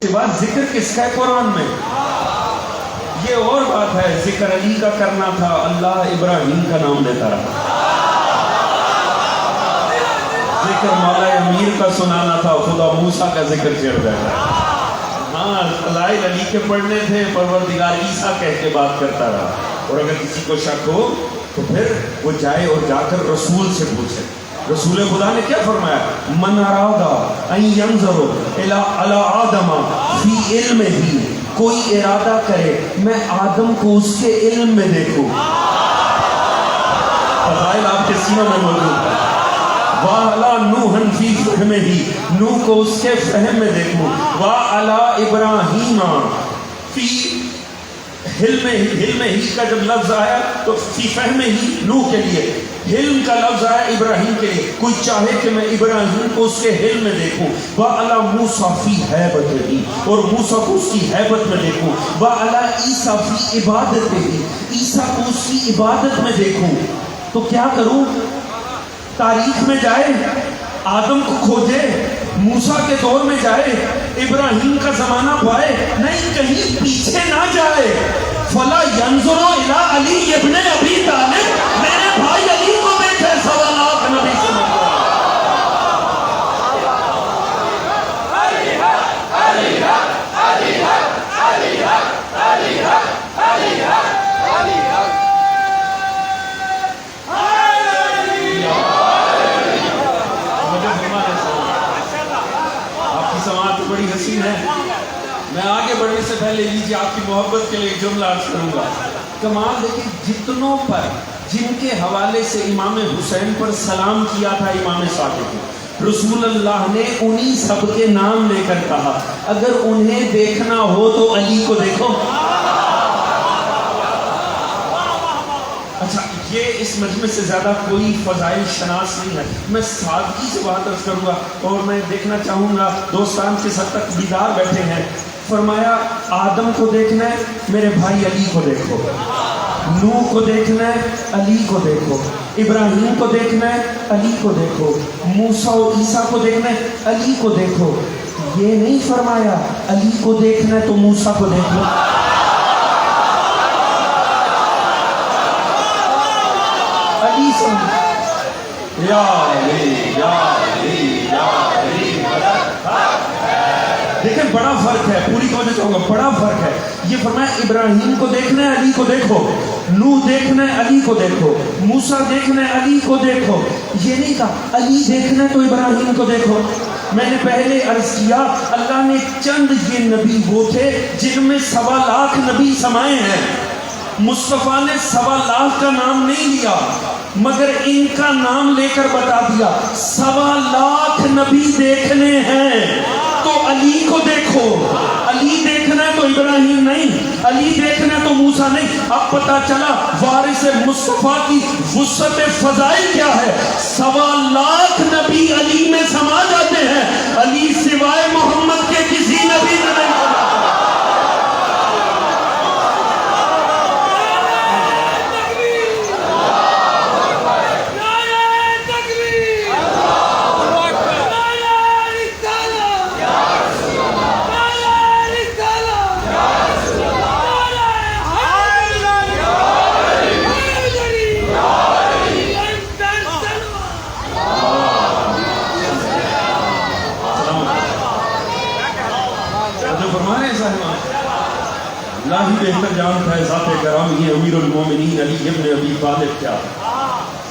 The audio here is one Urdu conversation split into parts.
کے بعد ذکر کس کا ہے قرآن میں؟ یہ اور بات ہے، ذکر علی کا کرنا تھا، اللہ ابراہیم کا نام لیتا رہا۔ ذکر مولا امیر کا سنانا تھا، خدا موسیٰ کا ذکر چڑھ گیا۔ ہاں فضائل علی کے پڑھنے تھے، پروردگار عیسیٰ کہہ کے بات کرتا رہا۔ اور اگر کسی کو شک ہو تو پھر وہ جائے اور جا کر رسول سے پوچھے۔ رسول خدا نے کیا فرمایا؟ من ارادہ ان ینظر الی آدم فی علمہ، کوئی ارادہ کرے میں آدم کو اس کے علم میں دیکھوں۔ فضائل آپ کے سینوں میں موجود ہے۔ وَعَلَىٰ نُوحٍ فِي فِهْمِهِ، نوح کو اس کے فہم میں دیکھوں۔ وَعَلَىٰ إِبْرَاهِيمَ فِي حلم ہی کا جب لفظ آیا تو فی فہم ہی نوح کے لیے، حلم کا لفظ آیا ابراہیم کے لیے، کوئی چاہے کہ میں ابراہیم کو اس کے حلم میں دیکھوں۔ وَعَلَىٰ مُوسَىٰ فِي حَیبَتِهِ، اور موسیٰ کو اس کی حیبت میں دیکھوں۔ وَعَلَىٰ عیسیٰ فِی عبادتِهِ، عیسیٰ کو اس کی عبادت میں دیکھوں۔ تو کیا کروں؟ تاریخ میں جائے، آدم کو کھوجے، موسیٰ کے دور میں جائے، ابراہیم کا زمانہ پائے؟ نہیں، کہیں پیچھے نہ جائے۔ فَلَا يَنظُرُ إِلَىٰ عَلِيِّ ابْنِ أَبِي طَالِبٍ، میرے بھائی علی کو دیکھے، سوالات نبی سے بڑی حسین ہے۔ میں آگے بڑھنے سے پہلے لیجیے آپ کی محبت کے لیے ایک جملہ عرض کروں گا۔ کمال دیکھیں، جتنوں پر جن کے حوالے سے امام حسین پر سلام کیا تھا امام صادق کو، رسول اللہ نے انہی سب کے نام لے کر کہا اگر انہیں دیکھنا ہو تو علی کو دیکھو۔ اچھا، یہ اس مجمع سے زیادہ کوئی فضائل شناس نہیں ہے، میں سادگی سے بات عرض کروں گا اور میں دیکھنا چاہوں گا دوستان کس حد تک بیدار بیٹھے ہیں۔ فرمایا آدم کو دیکھنا ہے، میرے بھائی علی کو دیکھو۔ نوح کو دیکھنا ہے، علی کو دیکھو۔ ابراہیم کو دیکھنا ہے، علی کو دیکھو۔ موسیٰ و عیسیٰ کو دیکھنا ہے، علی کو دیکھو۔ یہ نہیں فرمایا علی کو دیکھنا ہے تو موسیٰ کو دیکھو۔ علی سن یا علی یا علی یا علی، دیکھیں بڑا فرق ہے، پوری توجہ چاہوں گا، بڑا فرق ہے۔ یہ فرمایا ابراہیم کو دیکھنا ہے، علی کو دیکھو۔ نوح دیکھنا ہے، علی کو دیکھو۔ موسیٰ دیکھنا ہے، علی کو دیکھو۔ یہ نہیں کہا علی دیکھنا ہے تو ابراہیم کو دیکھو۔ میں نے پہلے عرض کیا اللہ نے چند یہ نبی وہ تھے جن میں 1.25 لاکھ نبی سمائے ہیں۔ مصطفیٰ نے 1.25 لاکھ کا نام نہیں لیا مگر ان کا نام لے کر بتا دیا 1.25 لاکھ نبی دیکھنے ہیں تو علی کو دیکھو۔ علی دیکھنا ہے تو ابراہیم نہیں، علی دیکھنا ہے تو موسیٰ نہیں۔ اب پتا چلا وارث مصطفیٰ کی وسعت فضائل کیا ہے۔ 1.25 لاکھ نبی علی میں سما جاتے ہیں، علی سوائے محمد کے کسی نبی میں نہیں سما۔ اللہ ہی بہتر جانتا ہے ذات گرامی امیر المومنین علی ابن ابی طالب کیا ہے۔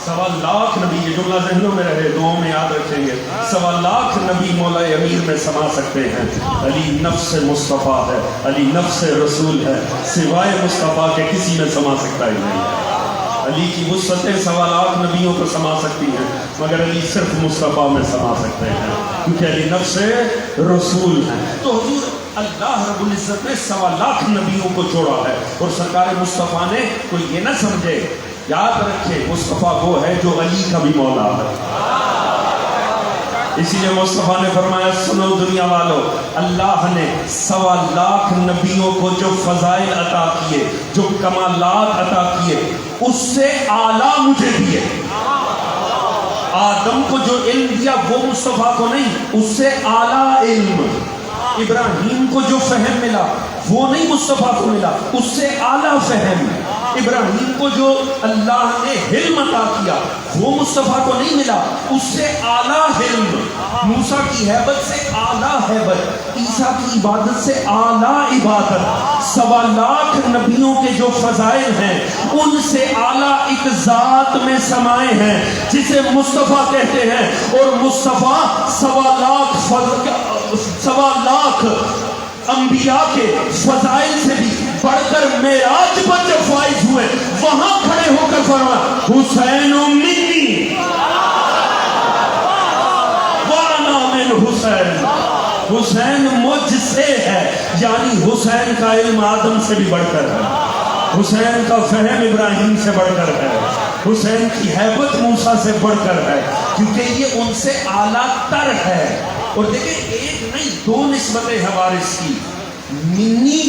1.25 لاکھ نبی، یہ جملہ ذہنوں میں رہے، دعاؤں میں یاد رکھیں گے۔ 1.25 لاکھ نبی مولا امیر میں سما سکتے ہیں، علی نفس مصطفیٰ ہے، علی نفس رسول ہے، سوائے مصطفیٰ کے کسی میں سما سکتا ہی نہیں۔ علی کی وسعتیں 1.25 لاکھ نبیوں کو سما سکتی ہیں مگر علی صرف مصطفیٰ میں سما سکتے ہیں کیونکہ علی نفس رسول ہے۔ تو حضور اللہ رب العزت نے 1.25 لاکھ نبیوں کو چھوڑا ہے اور سرکار مصطفیٰ نے کوئی یہ نہ سمجھے، یاد رکھے مصطفیٰ وہ ہے جو علی کا بھی مولا ہے۔ اسی لیے مصطفیٰ نے فرمایا سنو دنیا والو، اللہ نے 1.25 لاکھ نبیوں کو جو فضائل عطا کیے، جو کمالات عطا کیے، اس سے اعلیٰ مجھے دیے۔ آدم کو جو علم دیا وہ مصطفیٰ کو نہیں، اس سے اعلیٰ علم۔ ابراہیم کو جو فہم ملا وہ نہیں مصطفیٰ کو ملا، اس سے اعلیٰ فہم۔ ابراہیم کو جو اللہ نے حلم عطا کیا وہ مصطفیٰ کو نہیں ملا، اس سے اعلیٰ حلم۔ موسیٰ کی ہیبت سے اعلیٰ ہیبت، عیسیٰ کی عبادت سے اعلیٰ عبادت، 1.25 لاکھ نبیوں کے جو فضائل ہیں ان سے اعلیٰ ایک ذات میں سمائے ہیں جسے مصطفیٰ کہتے ہیں، اور مصطفیٰ 1.25 لاکھ انبیاء کے فضائل سے بھی بڑھ کر معراج پر جب فائز ہوئے وہاں کھڑے ہو کر فرمایا حسین منی وانا من حسین، حسین مجھ سے ہے، یعنی حسین کا علم آدم سے بھی بڑھ کر ہے، حسین کا فہم ابراہیم سے بڑھ کر ہے، حسین کی ہیبت موسیٰ سے بڑھ کر ہے، کیونکہ یہ ان سے اعلیٰ تر ہے۔ اور دیکھیں ایک نہیں دو نسبتیں ہیں وارث کی، منی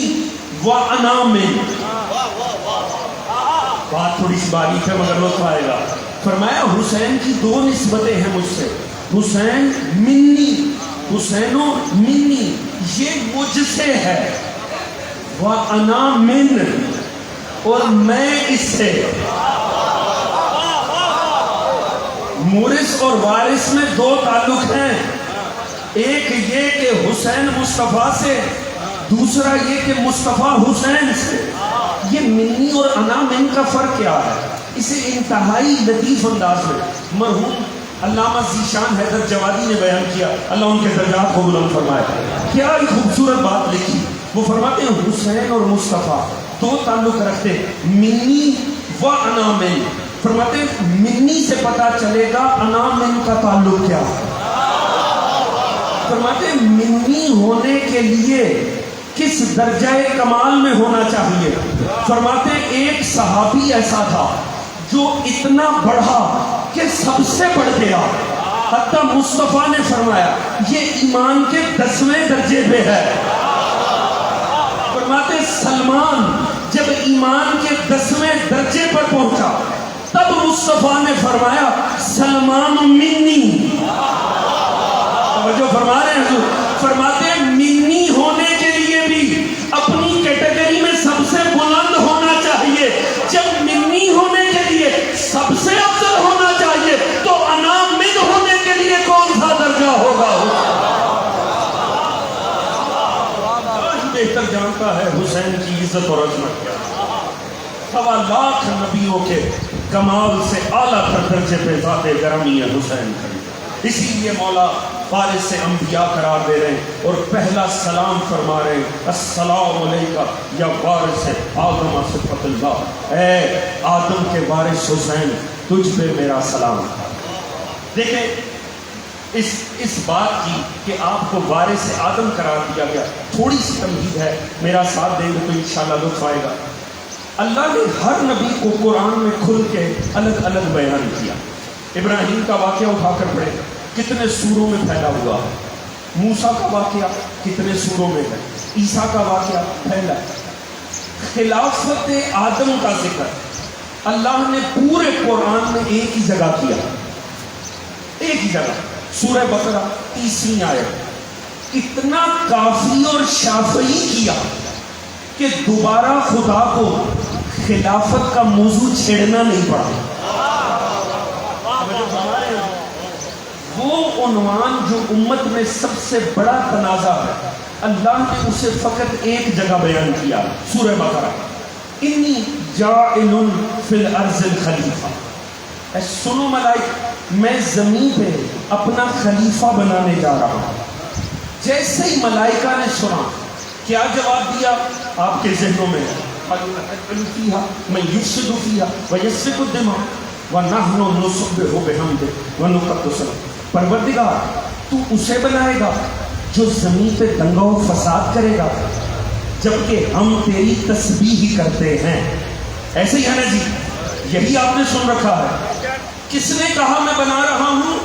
و انا من۔ بات تھوڑی سی باریک ہے مگر لطف آئے گا۔ فرمایا حسین کی 2 نسبتیں ہیں مجھ سے، حسین منی، حسین و منی یہ مجھ سے ہے، و انا من اور میں اس سے۔ مورث اور وارث میں 2 تعلق ہیں، ایک یہ کہ حسین مصطفیٰ سے، دوسرا یہ کہ مصطفیٰ حسین سے۔ یہ منی اور انا من کا فرق کیا ہے؟ اسے انتہائی لطیف انداز میں مرحوم علامہ ذیشان حیدر جوادی نے بیان کیا، اللہ ان کے درجات کو بلند فرمائے۔ کیا ایک خوبصورت بات لکھی، وہ فرماتے ہیں حسین اور مصطفیٰ 2 تعلق رکھتے، منی و انا من۔ فرماتے ہیں منی سے پتہ چلے گا انا من کا تعلق کیا ہے۔ فرماتے ہیں منی ہونے کے لیے کس درجہ کمال میں ہونا چاہیے؟ فرماتے ہیں ایک صحابی ایسا تھا جو اتنا بڑھا کہ سب سے بڑھ گیا، حتیٰ مصطفیٰ نے فرمایا یہ ایمان کے 10ویں درجے پہ ہے۔ فرماتے ہیں سلمان جب ایمان کے 10ویں درجے پر پہنچا تب مصطفیٰ نے فرمایا سلمان منی۔ جو فرما رہے ہیں حضور، فرماتے ہیں منی ہونے کے لیے بھی اپنی کیٹیگری میں سب سے بلند ہونا چاہیے۔ جب منی ہونے کے لیے سب سے افضل ہونا چاہیے تو انا من ہونے کے لیے کون سا درجہ ہوگا؟ بہتر جانتا ہے حسین کی عزت اور عظمت کیا، 1.25 لاکھ نبیوں کے کمال سے اعلیٰ تر درجے پہ ذات گرامی ہے حسین کی۔ اسی لیے مولا فارس سے انبیاء قرار دے رہے ہیں اور پہلا سلام فرما رہے ہیں السلام علیکہ یا وارث آدم صفت اللہ، اے آدم کے وارث حسین تجھ پہ میرا سلام۔ دیکھیں اس بات کی کہ آپ کو وارث آدم قرار دیا گیا، تھوڑی سی تمہید ہے، میرا ساتھ دیں گے تو انشاءاللہ لطف آئے گا۔ اللہ نے ہر نبی کو قرآن میں کھل کے الگ الگ بیان کیا۔ ابراہیم کا واقعہ اٹھا کر پڑھے کتنے سوروں میں پھیلا ہوا ہے، موسیٰ کا واقعہ کتنے سوروں میں ہے، عیسیٰ کا واقعہ پھیلا ہے۔ خلافت آدم کا ذکر اللہ نے پورے قرآن میں ایک ہی جگہ کیا، ایک ہی جگہ، سورہ بقرہ 30ویں آیت۔ اتنا کافی اور شافعی کیا کہ دوبارہ خدا کو خلافت کا موضوع چھیڑنا نہیں پڑا۔ وہ عنوان جو امت میں سب سے بڑا تنازع ہے اللہ نے اسے فقط ایک جگہ بیان کیا، سورہ بقرہ، انی جاعل فی الارض الخلیفہ۔ اے سنو ملائکہ، میں زمین پہ اپنا خلیفہ بنانے جا رہا ہوں۔ جیسے ہی ملائکہ نے سنا کیا جواب دیا آپ کے ذہنوں میں ہے؟ من یفسد فیہا ویسفک الدماء ونحن نسبح بحمدک ونقدس لک۔ پروردگار تو اسے بنائے گا جو زمین پہ دنگا و فساد کرے گا جبکہ ہم تیری تسبیح ہی کرتے ہیں۔ ایسے ہی ہے نا جی، یہی آپ نے سن رکھا ہے۔ کس نے کہا میں بنا رہا ہوں؟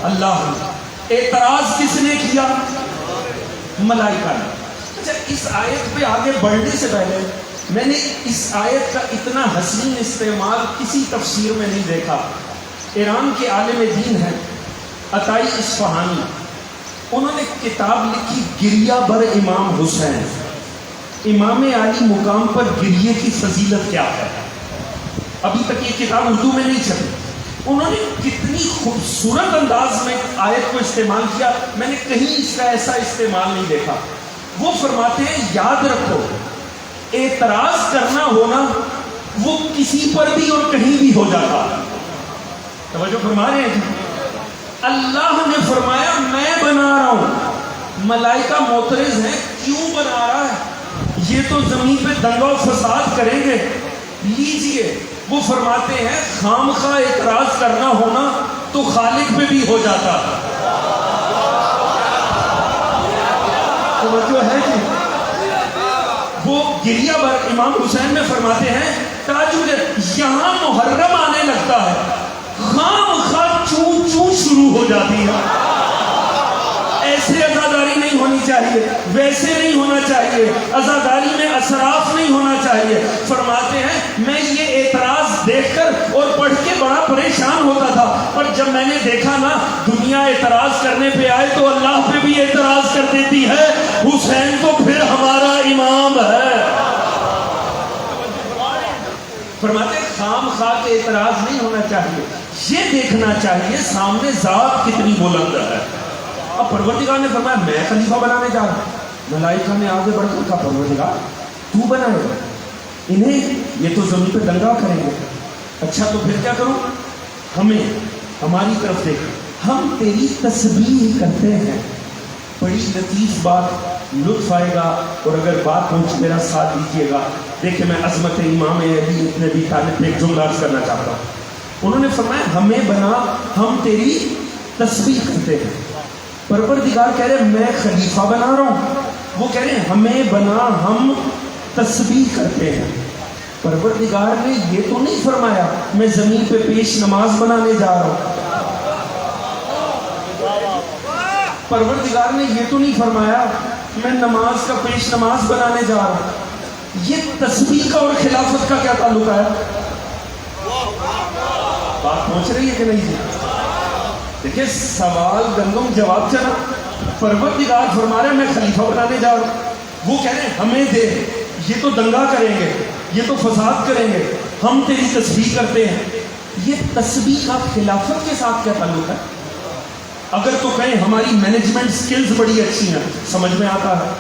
اللہ نے۔ اعتراض کس نے کیا؟ ملائکہ نے۔ اچھا، اس آیت پہ آگے بڑھنے سے پہلے میں نے اس آیت کا اتنا حسین استعمال کسی تفسیر میں نہیں دیکھا۔ ایران کے عالم دین ہیں عطائی اصفہانی، انہوں نے کتاب لکھی گریہ بر امام حسین، امام علی مقام پر گریے کی فضیلت کیا ہے. ابھی تک یہ کتاب اردو میں نہیں چھپی. انہوں نے کتنی خوبصورت انداز میں آیت کو استعمال کیا، میں نے کہیں اس کا ایسا استعمال نہیں دیکھا. وہ فرماتے ہیں یاد رکھو اعتراض کرنا ہونا وہ کسی پر بھی اور کہیں بھی ہو جاتا. توجہ فرما رہے ہیں. اللہ نے فرمایا میں بنا رہا ہوں، ملائکہ معترض ہیں کیوں بنا رہا ہے، یہ تو زمین پہ دنگا و فساد کریں گے. لیجئے وہ فرماتے ہیں خام خواہ اعتراض کرنا ہونا تو خالق پہ بھی ہو جاتا. توجہ ہے کہ وہ گریہ بر امام حسین میں فرماتے ہیں تاجر یہاں محرم آنے لگتا ہے، خام خواہ چوں چوں شروع ہو جاتی ہے. ایسے عزاداری نہیں ہونی چاہیے، ویسے نہیں ہونا چاہیے، عزاداری میں اسراف نہیں ہونا چاہیے. فرماتے ہیں میں یہ اعتراض دیکھ کر اور پڑھ کے بڑا پریشان ہوتا تھا، پر جب میں نے دیکھا نا دنیا اعتراض کرنے پہ آئے تو اللہ پہ بھی اعتراض کر دیتی ہے. حسین تو پھر ہمارا امام ہے. فرماتے ہیں خام خواہ کے اعتراض نہیں ہونا چاہیے، یہ دیکھنا چاہیے سامنے ذات کتنی بلند ہے. اب پروردگار نے فرمایا میں خلیفہ بنانے جا رہا ہوں. ملائکہ نے آگے بڑھ کر کہا پروردگار تو بنائے گا انہیں، یہ تو زمین پہ دنگا کریں گے. اچھا تو پھر کیا کروں، ہمیں ہماری طرف دیکھ، ہم تیری تسبیح کرتے ہیں. بڑی لطیف بات، لطف آئے گا اور اگر بات پہنچ میرا ساتھ دیجیے گا. دیکھیں میں عظمت امام علی ابی طالب پہ ایک جملہ عرض کرنا چاہتا ہوں. انہوں نے فرمایا ہمیں بنا ہم تیری تسبیح کرتے ہیں. پروردگار کہہ رہے میں خلیفہ بنا رہا ہوں، وہ کہہ رہے ہیں ہمیں بنا ہم تسبیح کرتے ہیں. پروردگار نے یہ تو نہیں فرمایا میں زمین پہ پیش نماز بنانے جا رہا ہوں. پروردگار نے یہ تو نہیں فرمایا میں نماز کا پیش نماز بنانے جا رہا ہوں. یہ تسبیح کا اور خلافت کا کیا تعلق ہے؟ بات پہنچ رہی ہے کہ نہیں جی؟ دیکھیں سوال گندم جواب چلا. پروردگار فرما رہے ہیں میں خلیفہ بنانے جا رہا ہوں، وہ کہہ رہے ہیں ہمیں دے، یہ تو دنگا کریں گے، یہ تو فساد کریں گے، ہم تیری تسبیح کرتے ہیں. یہ تسبیح کا خلافت کے ساتھ کیا تعلق ہے؟ اگر تو کہیں ہماری مینجمنٹ سکلز بڑی اچھی ہیں سمجھ میں آتا ہے،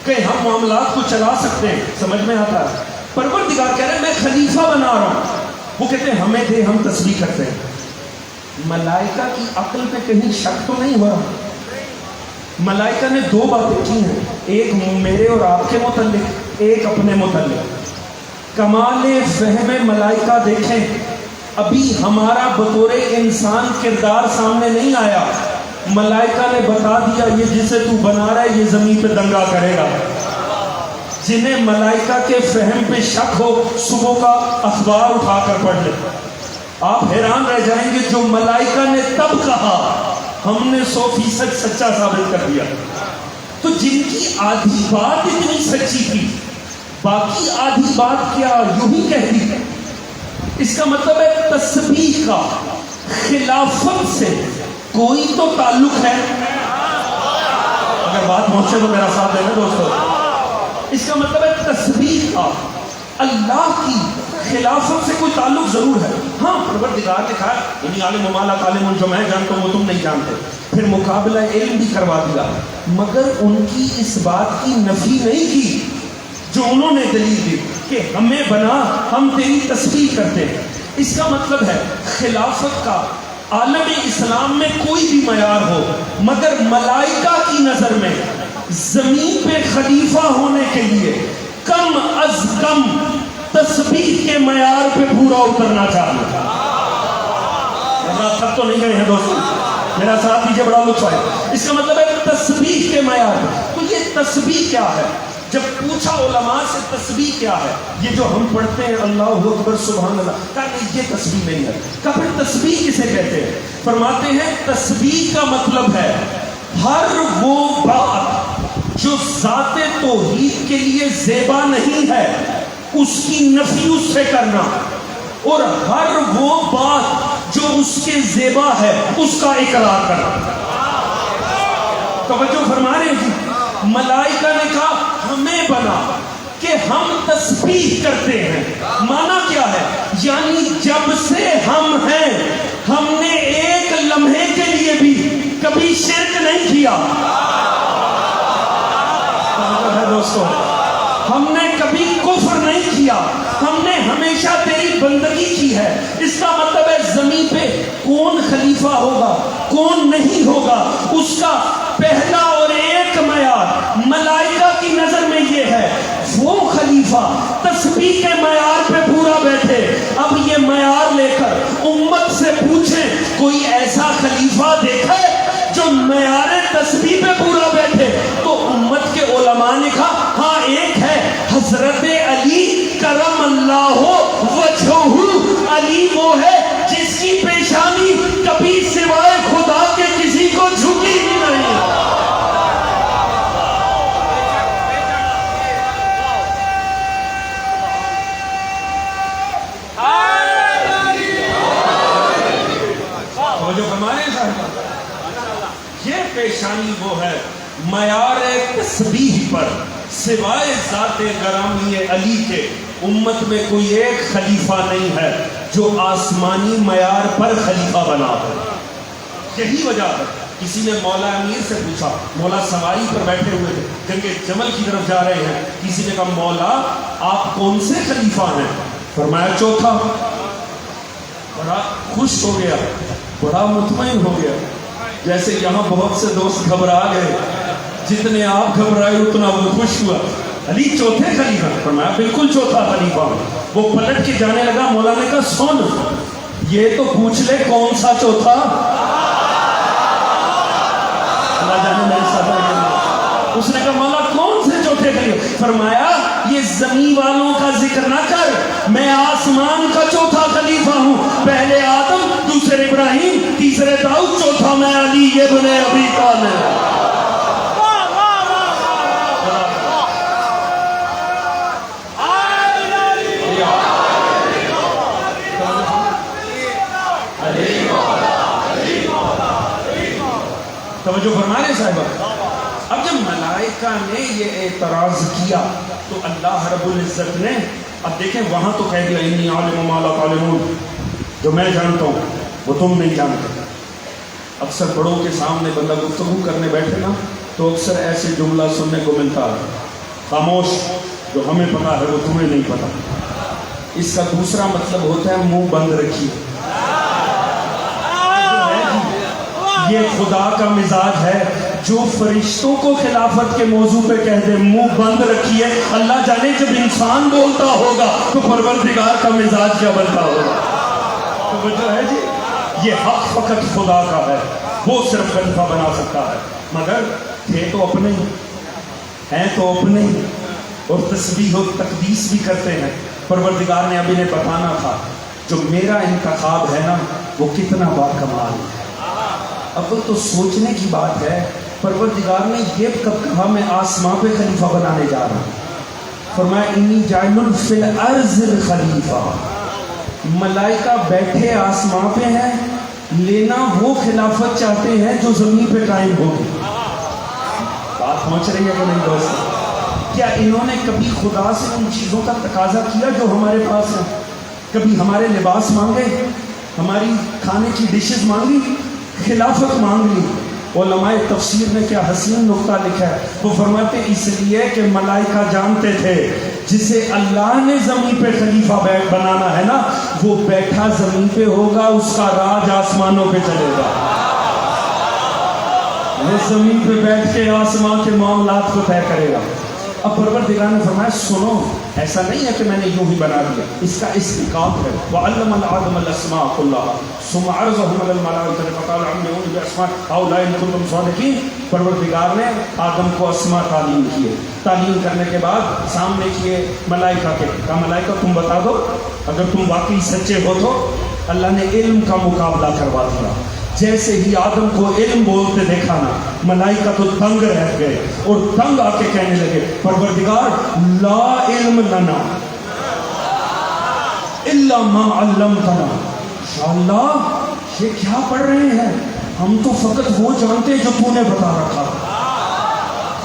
کہ ہم معاملات کو چلا سکتے ہیں سمجھ میں آتا ہے. پروردگار کہہ رہے ہیں میں خلیفہ بنا رہا ہوں، وہ کہتے ہیں ہمیں دے ہم تسبیح کرتے ہیں. ملائکہ کی عقل پہ کہیں شک تو نہیں ہو رہا؟ ملائکہ نے دو باتیں کی ہیں، ایک میرے اور آپ کے متعلق، ایک اپنے متعلق. کمال فہم ملائکہ دیکھیں، ابھی ہمارا بطور انسان کردار سامنے نہیں آیا، ملائکہ نے بتا دیا یہ جسے تو بنا رہا ہے یہ زمین پہ دنگا کرے گا. جنہیں ملائکہ کے فہم پہ شک ہو صبح کا اخبار اٹھا کر پڑھ لیں، آپ حیران رہ جائیں گے جو ملائکہ نے تب کہا ہم نے 100% سچا ثابت کر دیا. تو جن کی آدھی بات اتنی سچی تھی باقی آدھی بات کیا یوں ہی کہہ دی. اس کا مطلب ہے تسبیح کا خلافت سے کوئی تو تعلق ہے. اگر بات پہنچے تو میرا ساتھ دینا دوستو. اس کا مطلب ہے تسبیح کا اللہ کی خلافت سے کوئی تعلق ضرور ہے. ہاں پروردگار نے کہا انہیں عالم ممالک عالم جو میں جانتا ہوں وہ تم نہیں جانتے، پھر مقابلہ علم بھی کروا دیا، مگر ان کی اس بات کی نفی نہیں کی جو انہوں نے دلیل دی کہ ہمیں بنا ہم تیری تسبیح کرتے ہیں. اس کا مطلب ہے خلافت کا عالم اسلام میں کوئی بھی معیار ہو مگر ملائکہ کی نظر میں زمین پہ خلیفہ ہونے کے لیے کم از کم تسبیح کے معیار پہ پورا اترنا چاہیے. تھک تو نہیں گئے ہیں دوستو، میرا ساتھ دیجیے بڑا لطف ہے. اس کا مطلب ہے تسبیح کے معیار. تو یہ تسبیح کیا ہے؟ جب پوچھا علماء سے تسبیح کیا ہے، یہ جو ہم پڑھتے ہیں اللہ اکبر سبحان اللہ، کہا نہیں یہ تسبیح نہیں ہے. کہا پھر تسبیح کسے کہتے ہیں؟ فرماتے ہیں تسبیح کا مطلب ہے ہر وہ بات جو ذات توحید کے لیے زیبا نہیں ہے اس کی نفی اس سے کرنا، اور ہر وہ بات جو اس کے زیبا ہے اس کا اقرار کرنا. توجہ فرما رہے ہیں جی. ملائکہ نے کہا ہمیں بنا کہ ہم تسبیح کرتے ہیں. مانا کیا ہے؟ یعنی جب سے ہم ہیں ہم نے ایک لمحے کے لیے بھی کبھی شرک نہیں کیا. دوستو ہم نے کبھی کفر نہیں کیا, ہم نے ہمیشہ تیری بندگی کی ہے. اس کا مطلب ہے زمین پہ کون خلیفہ ہوگا کون نہیں ہوگا اس کا پہلا اور ایک معیار ملائکہ کی نظر میں یہ ہے, وہ خلیفہ تسبیح کے معیار پہ پورا بیٹھے. اب یہ معیار لے کر امت سے پوچھیں کوئی ایسا خلیفہ دیکھا ہے جو معیار تسبیح پہ پورا بیٹھے؟ تو امت کے علماء نے کہا ہاں ایک ہے, حضرت علی کرم اللہ وجہہ. علی وہ ہے جس کی پیشانی کبھی سوائے خدا کے کسی کو جھکی ہی نہیں. جو فرمائے یہ پیشانی وہ ہے معیار تسبیح پر سوائے ذات گرامی علی کے امت میں کوئی ایک خلیفہ نہیں ہے جو آسمانی معیار پر خلیفہ بنا ہے. یہی وجہ ہے کسی نے مولا امیر سے پوچھا, مولا سواری پر بیٹھے ہوئے تھے جنگ جمل کی طرف جا رہے ہیں, کسی نے کہا مولا آپ کون سے خلیفہ ہیں؟ فرمایا چوتھا. بڑا خوش ہو گیا, بڑا مطمئن ہو گیا. جیسے یہاں بہت سے دوست گھبرا گئے, جتنے آپ گھبرائے اتنا وہ خوش ہوا. علی چوتھے خلیفہ؟ فرمایا بالکل چوتھا خلیفہ. وہ پلٹ کے جانے لگا, مولا نے کہا سن یہ تو پوچھ لے کون سا چوتھا. اللہ جانے میرے ساتھ. اس نے کہا مولا کون سے چوتھے خلیفہ؟ فرمایا یہ زمین والوں کا ذکر نہ کر, میں آسمان کا چوتھا خلیفہ ہوں. پہلے آدم, دوسرے ابراہیم, تیسرے داؤد, چوتھا میں علی ابن ابی طالب. توجہ فرما رہے صاحبہ. اب جب ملائکہ نے یہ اعتراض کیا تو اللہ رب العزت نے, اب دیکھیں وہاں تو کہہ دیا انی عالم ما لا تعلمون, جو میں جانتا ہوں وہ تم نہیں جانتے. اکثر بڑوں کے سامنے بندہ گفتگو کرنے بیٹھے نا تو اکثر ایسے جملہ سننے کو ملتا ہے, خاموش, جو ہمیں پتا ہے وہ تمہیں نہیں پتا. اس کا دوسرا مطلب ہوتا ہے منہ بند رکھیے. یہ خدا کا مزاج ہے, جو فرشتوں کو خلافت کے موضوع پہ کہہ دے منہ بند رکھیے. اللہ جانے جب انسان بولتا ہوگا تو پروردگار کا مزاج کیا بنتا ہوگا. تو وجہ ہے جی یہ حق فقط خدا کا ہے, وہ صرف خلیفہ بنا سکتا ہے. مگر تھے تو اپنے ہی, ہیں تو اپنے ہی, اور تسبیح و تقدیس بھی کرتے ہیں. پروردگار نے اب انہیں بتانا تھا جو میرا انتخاب ہے نا وہ کتنا باکمال ہے. اب تو سوچنے کی بات ہے, پروردگار نے یہ کب کہا میں آسمان پہ خلیفہ بنانے جا رہا ہوں؟ فرمایا انی جاعل فی الارض خلیفہ. ملائکہ بیٹھے آسمان پہ ہیں, لینا وہ خلافت چاہتے ہیں جو زمین پہ قائم ہوگی. بات پہنچ رہی ہے کہ نہیں دوست؟ کیا انہوں نے کبھی خدا سے ان چیزوں کا تقاضا کیا جو ہمارے پاس ہیں؟ کبھی ہمارے لباس مانگے, ہماری کھانے کی ڈشز مانگی, خلافت مانگ لی؟ علماء تفسیر نے کیا حسین نقطہ لکھا ہے. وہ فرماتے اس لیے کہ ملائکہ جانتے تھے جسے اللہ نے زمین پہ خلیفہ بنانا ہے نا وہ بیٹھا زمین پہ ہوگا, اس کا راج آسمانوں پہ چلے گا. وہ زمین پہ بیٹھ کے آسمان کے معاملات کو طے کرے گا. اب پروردگار نے فرمایا سنو, ایسا نہیں ہے کہ میں نے یوں ہی بنا دیا, اس کا استحقاق ہے. وَعَلَّمَ آدَمَ الْأَسْمَاءَ كُلَّهَا ثُمَّ عَرَضَهُمْ عَلَى الْمَلَائِكَةِ فَقَالَ أَنبِئُونِي بِأَسْمَاءِ هَؤُلَاءِ إِن كُنتُمْ صَادِقِينَ. پروردگار نے آدم کو اسماء تعلیم کیے. تعلیم کرنے کے بعد سامنے کیے ملائکہ کے, کہا ملائکہ تم بتا دو اگر تم واقعی سچے ہو تو. اللہ نے علم کا مقابلہ کروا دیا. جیسے ہی آدم کو علم بولتے دیکھا نا ملائکہ تو تنگ رہ گئے اور تنگ آ کے کہنے لگے پروردگار لا علم لنا الا ما علمتنا. یا اللہ یہ کیا پڑھ رہے ہیں, ہم تو فقط وہ جانتے جو تو نے بتا رکھا.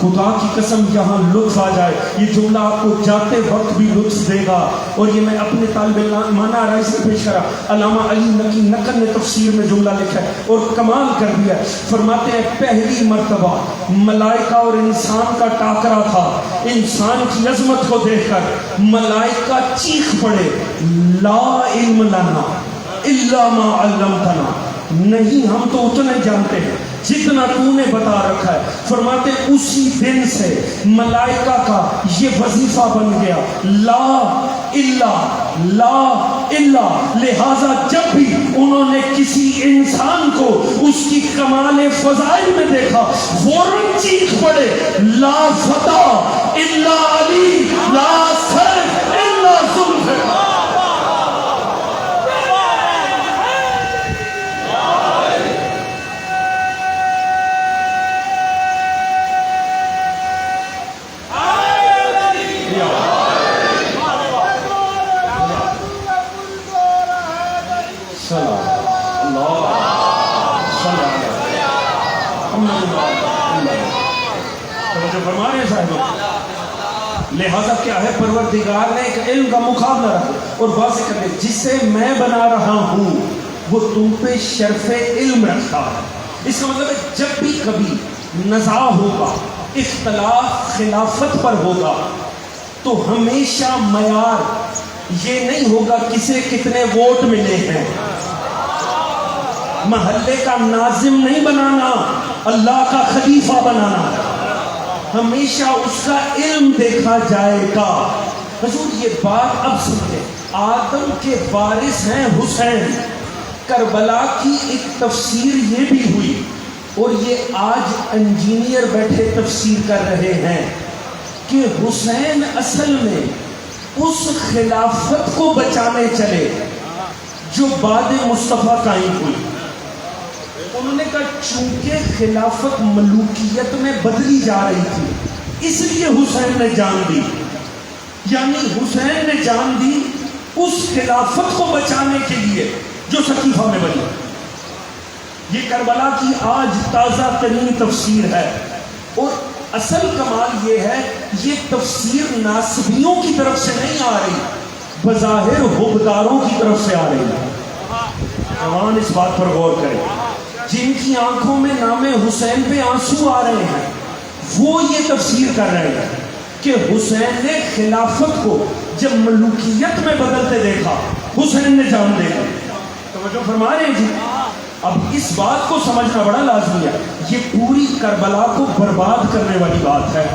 خدا کی قسم یہاں لطف آ جائے. یہ جملہ آپ کو جاتے وقت بھی لطف دے گا. اور یہ میں اپنے طالب مانا رائے سے پیش کرا. علامہ علی نقی نقل نے تفسیر میں جملہ لکھا ہے اور کمال کر دیا. فرماتے ہیں پہلی مرتبہ ملائکہ اور انسان کا ٹاکرا تھا. انسان کی عظمت کو دیکھ کر ملائکہ چیخ پڑے لا علم لنا الا ما علمتنا. نہیں ہم تو اتنے جانتے ہیں جتنا تو نے بتا رکھا ہے. فرماتے اسی دن سے ملائکہ کا یہ وظیفہ بن گیا لا الا لا الا. لہذا جب بھی انہوں نے کسی انسان کو اس کی کمال فضائل میں دیکھا فوراً چیخ پڑے لا فتح الا علی لا سیف الا ذوالفقار. لہذا کیا ہے پروردگار نے ایک علم کا مقابلہ رکھا اور واضح کر دیا جسے میں بنا رہا ہوں وہ تم پہ شرف علم رکھتا ہے. اس کا مطلب ہے جب بھی کبھی نزاع ہوگا اختلاف خلافت پر ہوگا تو ہمیشہ معیار یہ نہیں ہوگا کسے کتنے ووٹ ملے ہیں. محلے کا ناظم نہیں بنانا اللہ کا خلیفہ بنانا. ہمیشہ اس کا علم دیکھا جائے گا. حضور یہ بات اب سنتے. آدم کے وارث ہیں حسین. کربلا کی ایک تفسیر یہ بھی ہوئی اور یہ آج انجینئر بیٹھے تفسیر کر رہے ہیں کہ حسین اصل میں اس خلافت کو بچانے چلے جو بعد مصطفیٰ قائم ہوئی. انہوں نے کہا چونکہ خلافت ملوکیت میں بدلی جا رہی تھی اس لیے حسین نے جان دی. یعنی حسین نے جان دی اس خلافت کو بچانے کے لیے جو سقیفہ میں بنی. یہ کربلا کی آج تازہ ترین تفسیر ہے. اور اصل کمال یہ ہے یہ تفسیر ناصبیوں کی طرف سے نہیں آ رہی بظاہر حبداروں کی طرف سے آ رہی ہے. جوان اس بات پر غور کریں جن کی آنکھوں میں نام حسین پہ آنسو آ رہے ہیں وہ یہ تفسیر کر رہے ہیں کہ حسین نے خلافت کو جب ملوکیت میں بدلتے دیکھا حسین نے جان دے دی. توجہ فرما رہے ہیں جی. اب اس بات کو سمجھنا بڑا لازمی ہے. یہ پوری کربلا کو برباد کرنے والی بات ہے.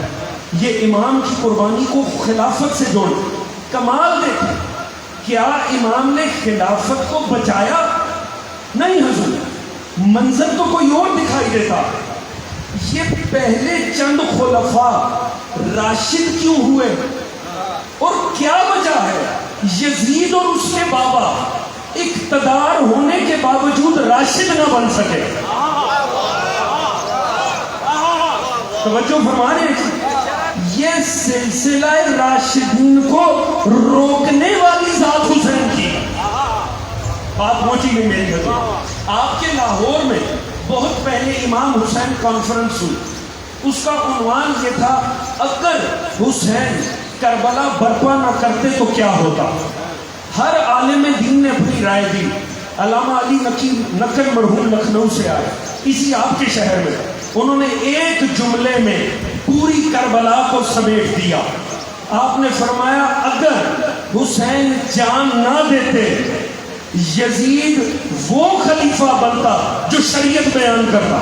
یہ امام کی قربانی کو خلافت سے جوڑ. کمال دیکھیں کیا امام نے خلافت کو بچایا؟ نہیں حضور. منظر تو کوئی اور دکھائی دیتا. یہ پہلے چند خلفاء راشد کیوں ہوئے اور کیا وجہ ہے یزید اور اس کے بابا اقتدار ہونے کے باوجود راشد نہ بن سکے؟ توجہ فرما رہے ہیں. یہ سلسلہ راشدین کو روکنے والی ذات حسین کی بات پہنچی نہیں میری حضور. آپ کے لاہور میں بہت پہلے امام حسین کانفرنس ہوئی. اس کا عنوان یہ تھا اگر حسین کربلا برپا نہ کرتے تو کیا ہوتا. ہر عالم دین نے اپنی رائے دی. علامہ علی نقی نقل مرحوم لکھنؤ سے آئے اسی آپ کے شہر میں. انہوں نے ایک جملے میں پوری کربلا کو سمیٹ دیا. آپ نے فرمایا اگر حسین جان نہ دیتے یزید وہ خلیفہ بنتا جو شریعت بیان کرتا.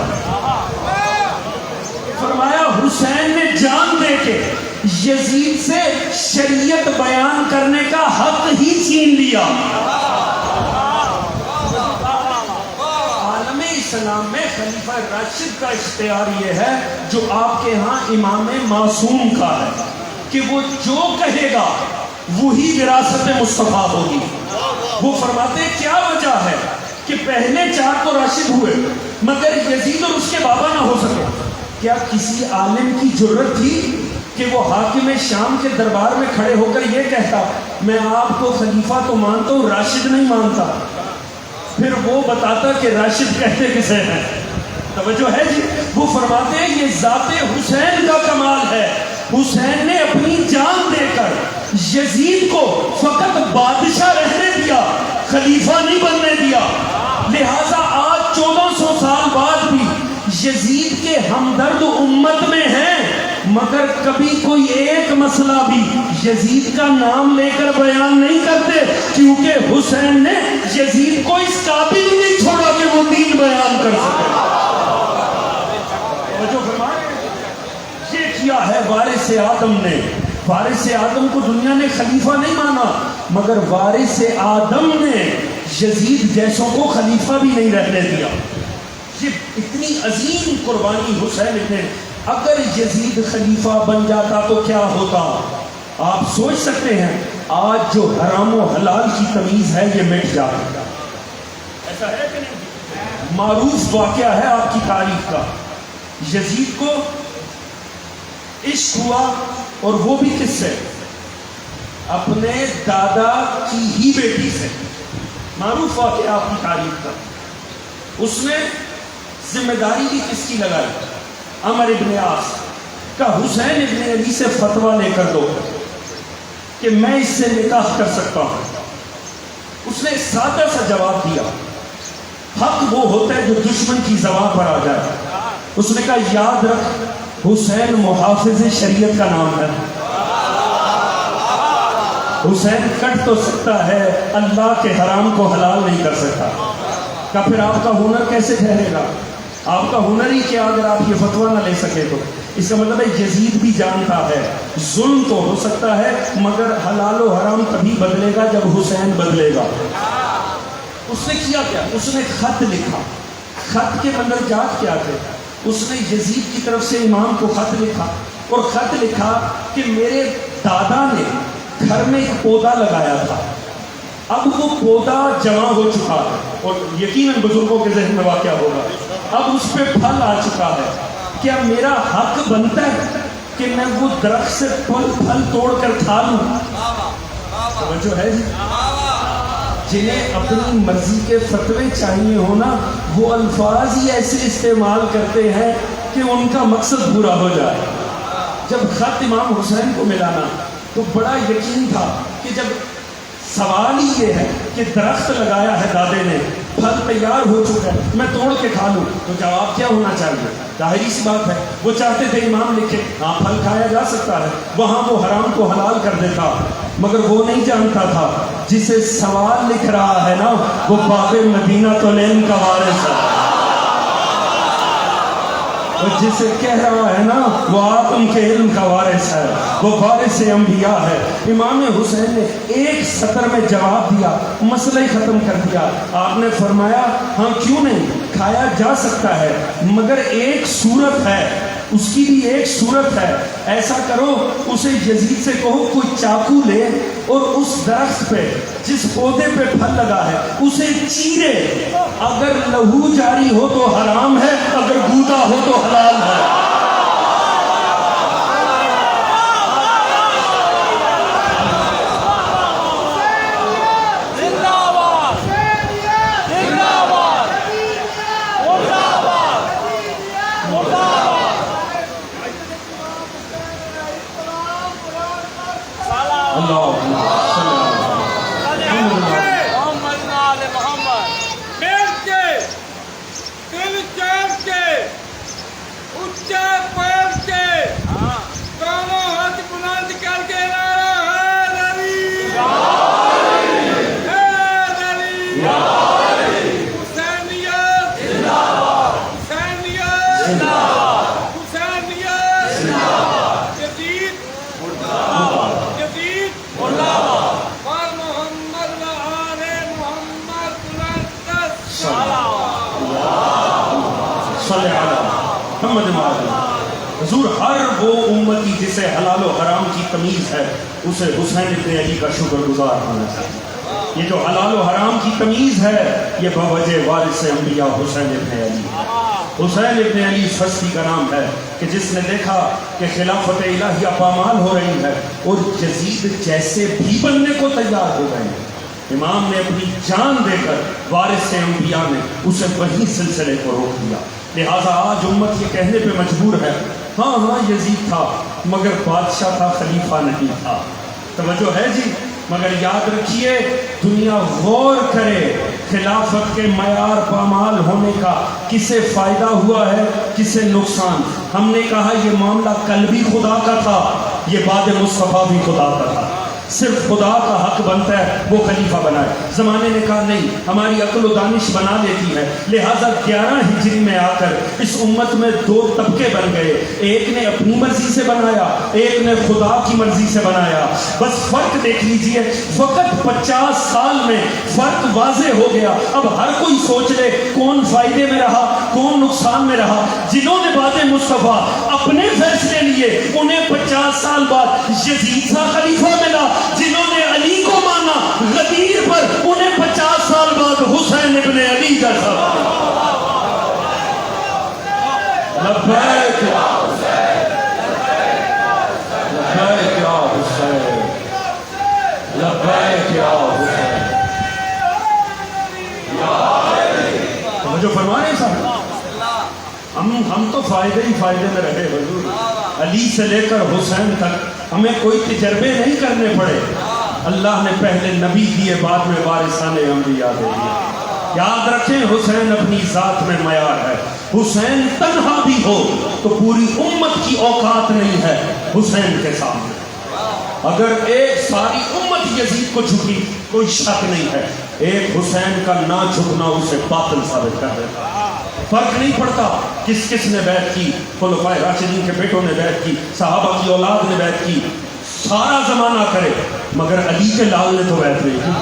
فرمایا حسین نے جان دے کے یزید سے شریعت بیان کرنے کا حق ہی چھین لیا. عالم اسلام میں خلیفہ راشد کا اختیار یہ ہے جو آپ کے ہاں امام معصوم کا ہے کہ وہ جو کہے گا وہی وراثت مصطفیٰ ہوگی. وہ فرماتے کیا وجہ ہے کہ پہلے 4 تو راشد ہوئے مگر یزید اور اس کے بابا نہ ہو سکے. کیا کسی عالم کی جرت تھی کہ وہ حاکم شام کے دربار میں کھڑے ہو کر یہ کہتا میں آپ کو خلیفہ تو مانتا ہوں راشد نہیں مانتا؟ پھر وہ بتاتا کہ راشد کہتے کسے ہیں. توجہ ہے جی. وہ فرماتے ہیں یہ ذات حسین کا کمال ہے، حسین نے اپنی جان دے کر یزید کو فقط بادشاہ رہنے دیا، خلیفہ نہیں بننے دیا۔ لہٰذا آج 1400 سال بعد بھی یزید کے ہمدرد امت میں ہیں، مگر کبھی کوئی ایک مسئلہ بھی یزید کا نام لے کر بیان نہیں کرتے، کیونکہ حسین نے یزید کو اس قابل نہیں چھوڑا کہ وہ دین بیان کر سکے۔ یہ کیا ہے وارث آدم نے؟ وارث آدم کو دنیا نے خلیفہ نہیں مانا، مگر وارث آدم نے یزید جیسوں کو خلیفہ بھی نہیں رہنے دیا۔ یہ اتنی عظیم قربانی حسین نے۔ اگر یزید خلیفہ بن جاتا تو کیا ہوتا؟ آپ سوچ سکتے ہیں آج جو حرام و حلال کی تمیز ہے یہ مٹ جاتی، ایسا ہے کہ نہیں؟ معروف واقعہ ہے آپ کی تاریخ کا، یزید کو عشق ہوا، اور وہ بھی کس سے؟ اپنے دادا کی ہی بیٹی سے۔ معروف واقعہ آپ کی تاریخ کا۔ اس نے ذمہ داری بھی کس کی لگائی؟ عمر ابن عاص کا، حسین ابن علی سے فتویٰ لے کر دو کہ میں اس سے نکاح کر سکتا ہوں۔ اس نے سادہ سا جواب دیا، حق وہ ہوتا ہے جو دشمن کی زبان پر آ جائے۔ اس نے کہا یاد رکھ حسین محافظ شریعت کا نام ہے، حسین کٹ تو سکتا ہے، اللہ کے حرام کو حلال نہیں کر سکتا۔ کہ پھر آپ کا ہنر کیسے ٹھہرے گا؟ آپ کا ہنر ہی کیا اگر آپ یہ فتویٰ نہ لے سکے تو؟ اس کا مطلب ہے یزید بھی جانتا ہے ظلم تو ہو سکتا ہے، مگر حلال و حرام تبھی بدلے گا جب حسین بدلے گا۔ اس نے کیا کیا؟ اس نے خط لکھا۔ خط کے اندر جات کیا تھے؟ اس نے یزید کی طرف سے امام کو خط لکھا، اور خط لکھا کہ میرے دادا نے گھر میں ایک پودا لگایا تھا، اب وہ پودا جمع ہو چکا ہے، اور یقیناً بزرگوں کے ذہن میں واقع ہوگا، اب اس پہ پھل آ چکا ہے، کیا میرا حق بنتا ہے کہ میں وہ درخت سے پھل توڑ کر کھا لوں؟ توجہ ہے جی؟ جنہیں اپنی مرضی کے فتوے چاہیے ہونا، وہ الفاظ ہی ایسے استعمال کرتے ہیں کہ ان کا مقصد پورا ہو جائے۔ جب خط امام حسین کو ملانا تو بڑا یقین تھا کہ جب سوال ہی یہ ہے کہ درخت لگایا ہے دادے نے، پھل تیار ہو چکا ہے، میں توڑ کے کھا لوں، تو جواب کیا ہونا چاہیے؟ ظاہری سی بات ہے، وہ چاہتے تھے امام لکھے ہاں پھل کھایا جا سکتا ہے، وہاں وہ حرام کو حلال کر دیتا، مگر وہ نہیں جانتا تھا جسے سوال لکھ رہا ہے نا وہ باب مدینہ تو لین کا وارث ہے، جسے کہہ رہا ہے نا وہ آدم کے علم کا وارث ہے، وہ وارث انبیاء ہے۔ امام حسین نے ایک سطر میں جواب دیا، مسئلہ ہی ختم کر دیا۔ آپ نے فرمایا ہاں کیوں نہیں، کھایا جا سکتا ہے، مگر ایک صورت ہے، اس کی بھی ایک صورت ہے، ایسا کرو اسے یزید سے کہو کوئی چاقو لے اور اس درخت پہ جس پودے پہ پھل لگا ہے اسے چیرے، اگر لہو جاری ہو تو حرام ہے، اگر گودا ہو تو حلال ہے۔ حضور ہر وہ امتی جسے حلال و حرام کی تمیز ہے اسے حسین ابن علی کا شکر گزار ہونا چاہیے۔ یہ جو حلال و حرام کی تمیز ہے یہ بوجہ وارث انبیاء حسین ابن علی۔ حسین ابن علی اس ہستی کا نام ہے کہ جس نے دیکھا کہ خلافت الہیہ پامال ہو رہی ہے اور یزید جیسے بھی بننے کو تیار ہو گئے ہیں، امام نے اپنی جان دے کر وارث انبیاء نے اسے وہی سلسلے کو روک دیا۔ لہٰذا آج امت یہ کہنے پہ مجبور ہے ہاں ہاں یزید تھا مگر بادشاہ تھا، خلیفہ نہیں تھا. توجہ ہے جی؟ مگر یاد رکھیے دنیا غور کرے خلافت کے معیار پامال ہونے کا کسے فائدہ ہوا ہے کسے نقصان. ہم نے کہا یہ معاملہ کل بھی خدا کا تھا، یہ بعد مصطفیٰ بھی خدا کا تھا. صرف خدا کا حق بنتا ہے وہ خلیفہ بنائے. زمانے نے کہا نہیں، ہماری عقل و دانش بنا لیتی ہے، لہٰذا 11 ہجری میں آ کر اس امت میں 2 طبقے بن گئے. ایک نے اپنی مرضی سے بنایا، ایک نے خدا کی مرضی سے بنایا. بس فرق دیکھ لیجئے، فقط 50 سال میں فرق واضح ہو گیا. اب ہر کوئی سوچ لے کون فائدے میں رہا کون نقصان میں رہا. جنہوں نے بعد مصطفیٰ اپنے فیصلے لیے انہیں 50 سال بعد یزید سا خلیفہ ملا، جنہوں نے علی کو مانا غدیر پر انہیں 50 سال بعد حسین ابن علی کا تھا. لبیک یا حسین، لبیک یا حسین، لبیک یا حسین. جو فرما رہے صاحب ہم تو فائدے ہی فائدے میں رہے حضور. علی سے لے کر حسین تک ہمیں کوئی تجربے نہیں کرنے پڑے. اللہ نے پہلے نبی دیے بعد میں وارثان انبیاء دے دیے. یاد رکھیں حسین اپنی ذات میں معیار ہے. حسین تنہا بھی ہو تو پوری امت کی اوقات نہیں ہے حسین کے سامنے. اگر ایک ساری امت یزید کو جھکی کوئی شک نہیں ہے، ایک حسین کا نہ جھکنا اسے باطل ثابت کر دیتا. فرق نہیں پڑتا کس کس نے بیعت کی، خلفائے راشدین کے بیٹوں نے بیعت کی، صحابہ کی اولاد نے بیعت کی، سارا زمانہ کرے مگر علی کے لال نے تو بیعت نہیں کی،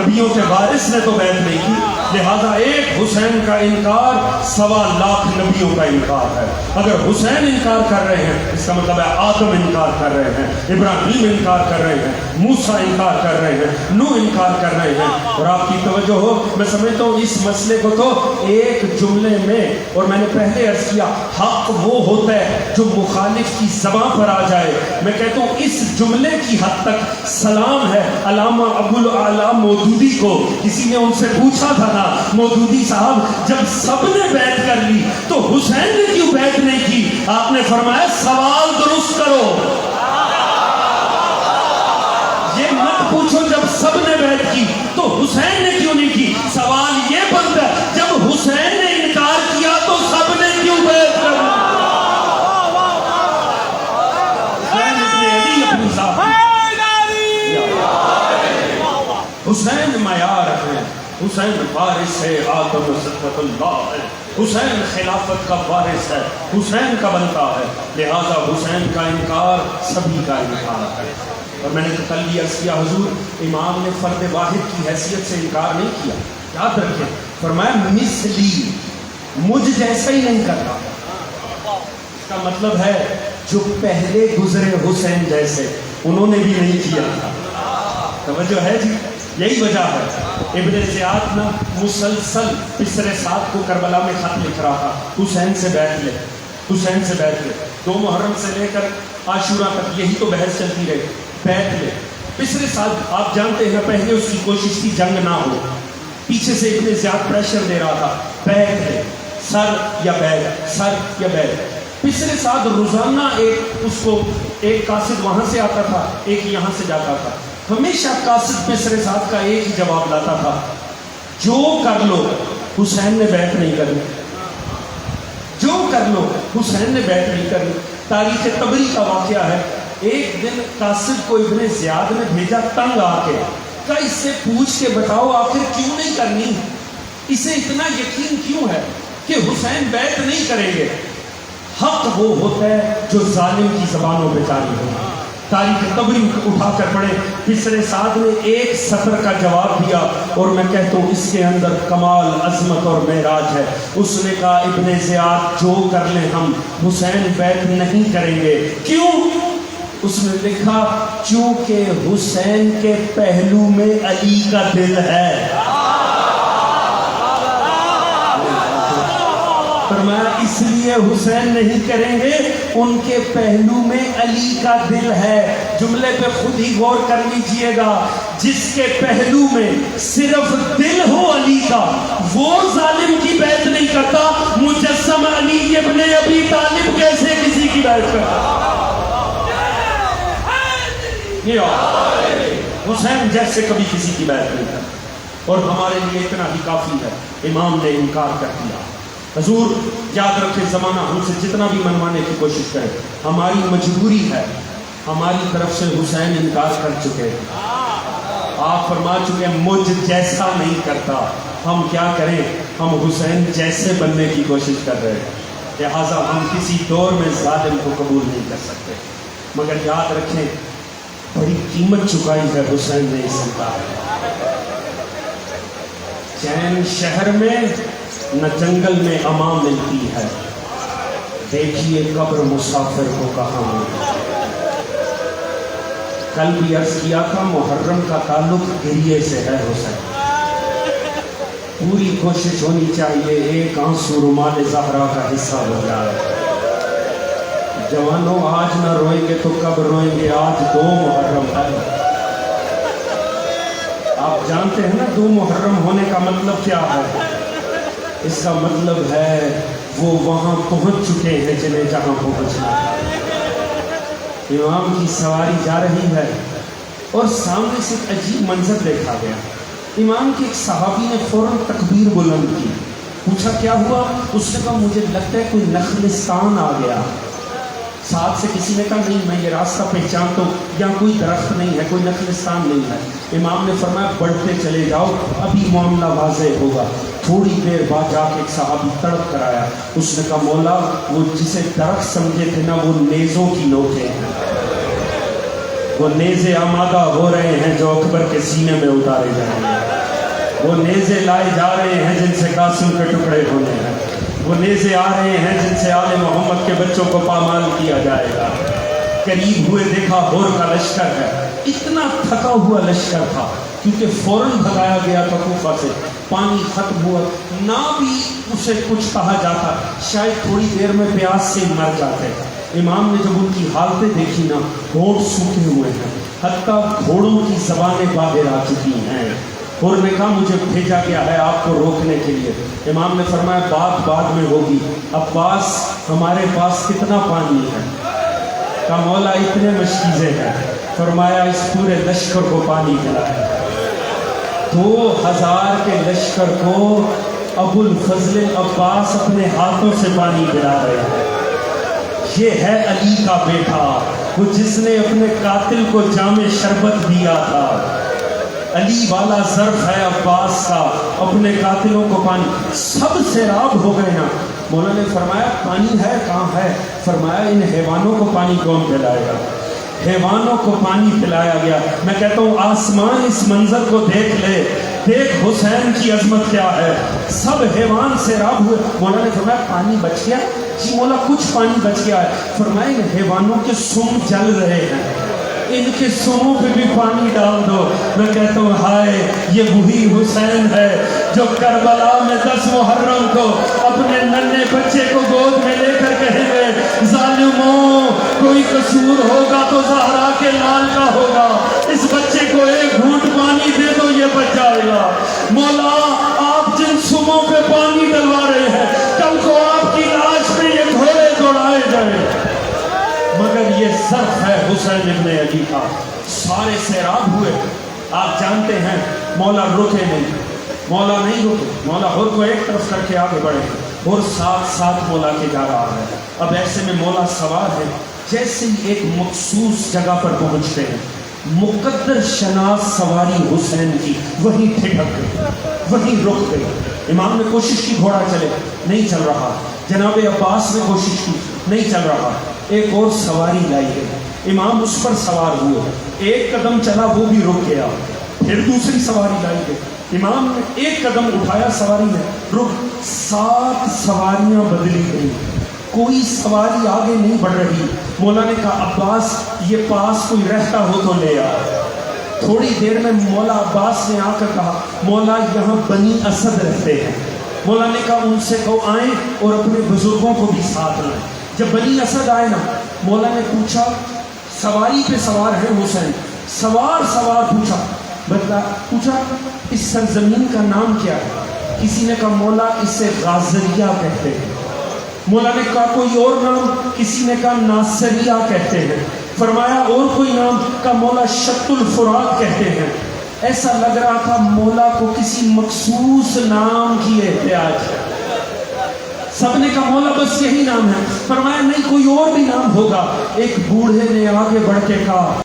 نبیوں کے وارث نے تو بیعت نہیں کی. لہذا ایک حسین کا انکار 1.25 لاکھ نبیوں کا انکار ہے. اگر حسین انکار کر رہے ہیں اس کا مطلب ہے آدم انکار کر رہے ہیں، ابراہیم انکار کر رہے ہیں، موسیٰ انکار کر رہے ہیں، نوح انکار کر رہے ہیں. اور آپ کی توجہ ہو، میں سمجھتا ہوں اس مسئلے کو تو ایک جملے میں، اور میں نے پہلے عرض کیا حق وہ ہوتا ہے جو مخالف کی زبان پر آ جائے. میں کہتا ہوں اس جملے کی حد تک سلام ہے علامہ ابوالعلا مودودی کو. کسی نے ان سے پوچھا تھا نا مودودی صاحب جب سب نے بیعت کر لی تو حسین نے کیوں بیعت نہیں کی؟ آپ نے فرمایا سوال درست کرو. یہ مت پوچھو جب سب نے بیعت کی تو حسین نے کیوں نہیں کی. سوال یہ بنتا ہے جب حسین نے انکار کیا تو سب نے کیوں بیعت کر لی؟ حسین ابن علی اپنی ذات حسین معیار ہے، حسین وارث ہے آدم صدق اللہ ہے، حسین خلافت کا وارث ہے، حسین کا بنتا ہے. لہذا حسین کا انکار سبھی کا انکار ہے. اور میں نے تو کل بھی عرض کیا حضور امام نے فرد واحد کی حیثیت سے انکار نہیں کیا. یاد رکھیں فرمایا مثلی، مجھ جیسا ہی نہیں کرتا. اس کا مطلب ہے جو پہلے گزرے حسین جیسے انہوں نے بھی نہیں کیا تھا. توجہ ہے جی؟ یہی وجہ ہے ابن زیاد نا مسلسل بسر سعد کو کربلا میں خط لکھ رہا تھا حسین سے بیعت لے، حسین سے بیعت لے. 2 محرم سے لے کر عاشورہ تک یہی تو بحث چلتی رہی، بیعت لے. بسر سعد آپ جانتے ہیں پہلے اس کی کوشش تھی جنگ نہ ہو، پیچھے سے ابن زیاد پریشر دے رہا تھا بیعت لے، سر یا بیعت، سر یا بیعت. بسر سعد روزانہ ایک قاصد وہاں سے آتا تھا ایک یہاں سے جاتا تھا. ہمیشہ قاصد بسر سعد کا ایک ہی جواب لاتا تھا، جو کر لو حسین نے بیعت نہیں کرنی، جو کر لو حسین نے بیعت نہیں کرنی. تاریخ طبری کا واقعہ ہے، ایک دن قاصد کو ابن زیاد نے بھیجا تنگ آ کے، کہا اس سے پوچھ کے بتاؤ آخر کیوں نہیں کرنی، اسے اتنا یقین کیوں ہے کہ حسین بیعت نہیں کریں گے. حق وہ ہوتا ہے جو ظالم کی زبانوں پہ جاری ہو. تاریخ طبری اٹھا کر پڑھے، بسر سعد نے ایک سطر کا جواب دیا اور میں کہتا ہوں اس کے اندر کمال عظمت اور معراج ہے. اس نے کہا ابن زیاد جو کر لیں ہم حسین بیعت نہیں کریں گے. کیوں؟ اس نے لکھا چونکہ حسین کے پہلو میں علی کا دل ہے. فرمایا اس لیے حسین نہیں کریں گے، ان کے پہلو میں علی کا دل ہے. جملے پہ خود ہی غور کر لیجئے گا، جس کے پہلو میں صرف دل ہو علی کا، وہ ظالم کی بیعت نہیں کرتا. مجسم علی ابن ابی طالب کیسے کسی کی بیعت کرتا؟ حسین جیسے کبھی کسی کی بیعت نہیں کرتا. اور ہمارے لیے اتنا ہی کافی ہے، امام نے انکار کر دیا. حضور یاد رکھے، زمانہ ہم سے جتنا بھی منوانے کی کوشش کرے، ہماری مجبوری ہے، ہماری طرف سے حسین انکار کر چکے. آپ فرما چکے مجھ جیسا نہیں کرتا. ہم کیا کریں؟ ہم حسین جیسے بننے کی کوشش کر رہے ہیں. لہٰذا ہم کسی دور میں ظالم کو قبول نہیں کر سکتے. مگر یاد رکھیں بڑی قیمت چکائی ہے حسین نے اس انکار. چین شہر میں نہ جنگل میں امان ملتی ہے، دیکھیے قبر مسافر کو کہاں ملتی. کل بھی عرض کیا تھا محرم کا تعلق گریے سے ہے حسین. پوری کوشش ہونی چاہیے ایک آنسو رومال زہرا کا حصہ ہو جائے. جوانوں آج نہ روئیں گے تو کب روئیں گے؟ آج 2 محرم ہے. آپ جانتے ہیں نا 2 محرم ہونے کا مطلب کیا ہے؟ اس کا مطلب ہے وہ وہاں پہنچ چکے ہیں جنہیں جہاں پہنچنا ہے. امام کی سواری جا رہی ہے اور سامنے سے ایک عجیب منظر دیکھا گیا. امام کے ایک صحابی نے فوراً تکبیر بلند کی. پوچھا کیا ہوا؟ اس نے کہا مجھے لگتا ہے کوئی نخلستان آ گیا. ساتھ سے کسی نے کہا نہیں میں یہ راستہ پہچانتا ہوں، یہاں کوئی درخت نہیں ہے، کوئی نخلستان نہیں ہے. امام نے فرمایا بڑھتے چلے جاؤ، ابھی معاملہ واضح ہوگا. تھوڑی دیر بعد جا کے ایک صحابی تڑپ کر آیا. اس نے کہا مولا وہ جسے درخت سمجھے تھے نا وہ نیزوں کی نوکیں ہیں. وہ نیزے آمادہ ہو رہے ہیں جو اکبر کے سینے میں اتارے جائیں گے. وہ نیزے لائے جا رہے ہیں جن سے قاسم کے ٹکڑے ہونے ہیں. وہ نیزے آ رہے ہیں جن سے آل محمد کے بچوں کو پامال کیا جائے گا. قریب ہوئے دیکھا ہور کا لشکر ہے. اتنا تھکا ہوا لشکر تھا کیونکہ فوراً بھگایا گیا تھا کوفہ سے. پانی ختم ہوا، نہ بھی اسے کچھ کہا جاتا شاید تھوڑی دیر میں پیاس سے مر جاتے. امام نے جب ان کی حالتیں دیکھی نا، ہونٹ سوکھے ہوئے ہیں، حتیٰ گھوڑوں کی زبانیں باہر آ چکی ہیں. اور نے کہا مجھے بھیجا گیا ہے آپ کو روکنے کے لیے. امام نے فرمایا بات بعد میں ہوگی، عباس ہمارے پاس کتنا پانی ہے؟ کہا مولا اتنے مشکیزیں ہیں. فرمایا اس پورے لشکر کو پانی پلایا. 2000 کے لشکر کو ابو الفضل عباس اپنے ہاتھوں سے پانی پلا رہے ہیں. یہ ہے علی کا بیٹا، وہ جس نے اپنے قاتل کو جام شربت دیا تھا. علی والا ظرف ہے عباس کا، اپنے قاتلوں کو پانی. سب سیراب ہو گئے نا. مولا نے فرمایا پانی ہے کہاں ہے؟ فرمایا ان حیوانوں کو پانی کون پلائے گا؟ حیوانوں کو پانی پلایا گیا. میں کہتا ہوں آسمان اس منظر کو دیکھ لے، دیکھ حسین کی عظمت کیا ہے. سب حیوان سیراب ہوئے. مولا نے فرمایا پانی بچ گیا؟ جی مولا کچھ پانی بچ گیا ہے. فرمایا ان حیوانوں کے سم جل رہے ہیں، ان کے سموں پہ بھی پانی ڈال دو. میں کہتا ہوں ہائے یہ وہی حسین ہے جو کربلا میں 10 محرم کو اپنے ننھے بچے کو گود میں لے کر کہیں گے ظالموں کوئی قصور ہوگا تو زہرا کے لال کا ہوگا، اس بچے کو ایک گھونٹ پانی دے دو یہ بچ جائے گا. مولا آپ جن سموں پہ پانی ڈلوا رہے ہیں کل کو آپ کی لاش پہ یہ گھوڑے دوڑائے جائیں. مگر یہ ظرف ہے حسین ابن علی کا. سارے سیراب ہوئے. آپ جانتے ہیں مولا رکے نہیں، مولا نہیں رکے. مولا ہور کو ایک طرف کر کے آگے بڑھے اور ساتھ مولا کے جا رہا ہے. اب ایسے میں مولا سوار ہے. جیسے ہی ایک مخصوص جگہ پر پہنچتے ہیں مقدر شناس سواری حسین کی وہیں ٹھٹک گئی، وہیں رک گئی. امام نے کوشش کی گھوڑا چلے، نہیں چل رہا. جناب عباس نے کوشش کی، نہیں چل رہا. ایک اور سواری لائی گئی، امام اس پر سوار ہوئے. ایک قدم چلا وہ بھی رک گیا. پھر دوسری سواری لائی گئی، امام نے ایک قدم اٹھایا سواری نے رک. 7 سواریاں بدلی گئی، کوئی سواری آگے نہیں بڑھ رہی. مولا نے کہا عباس یہ پاس کوئی رہتا ہو تو لے آ. تھوڑی دیر میں مولا عباس نے آ کر کہا مولا یہاں بنی اسد رہتے ہیں. مولا نے کہا ان سے کہو آئیں اور اپنے بزرگوں کو بھی ساتھ لائیں. جب بنی اسد آئے نا مولا نے پوچھا سواری پہ سوار ہے حسین, سوار پوچھا اس سرزمین کا نام کیا ہے؟ کسی نے کہا مولا اسے غازریہ کہتے ہیں. مولا نے کہا کوئی اور نام؟ کسی نے کہا ناصریہ کہتے ہیں. فرمایا اور کوئی نام؟ کا مولا شط الفرات کہتے ہیں. ایسا لگ رہا تھا مولا کو کسی مخصوص نام کی احتیاج ہے. سب نے کہا مولا بس یہی نام ہے. فرمایا نہیں کوئی اور بھی نام ہوگا. ایک بوڑھے نے آگے بڑھ کے کہا